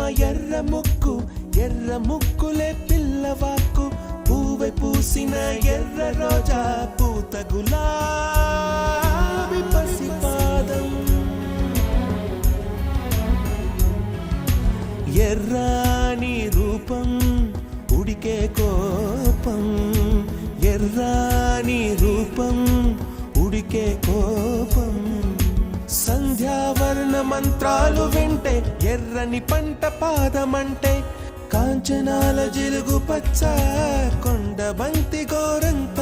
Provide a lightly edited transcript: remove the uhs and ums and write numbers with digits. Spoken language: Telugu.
ఎర్ర ముక్కు, ఎర్ర ముక్కులే పిల్లవాకు, పూవై పూసిన ఎర్ర రోజా, పూత గులాబీ పసిపాదం. ఎర్రాని రూపం, ఉడికే కోపం, ఎర్రాని రూపం, ఉడికే కోపం. సంధ్యావర్ణ మంత్రాలు వింటే ఎర్రని పంట పాదమంటే, కాంచనాల జిలుగు పచ్చ కొండ బంతి గోరంత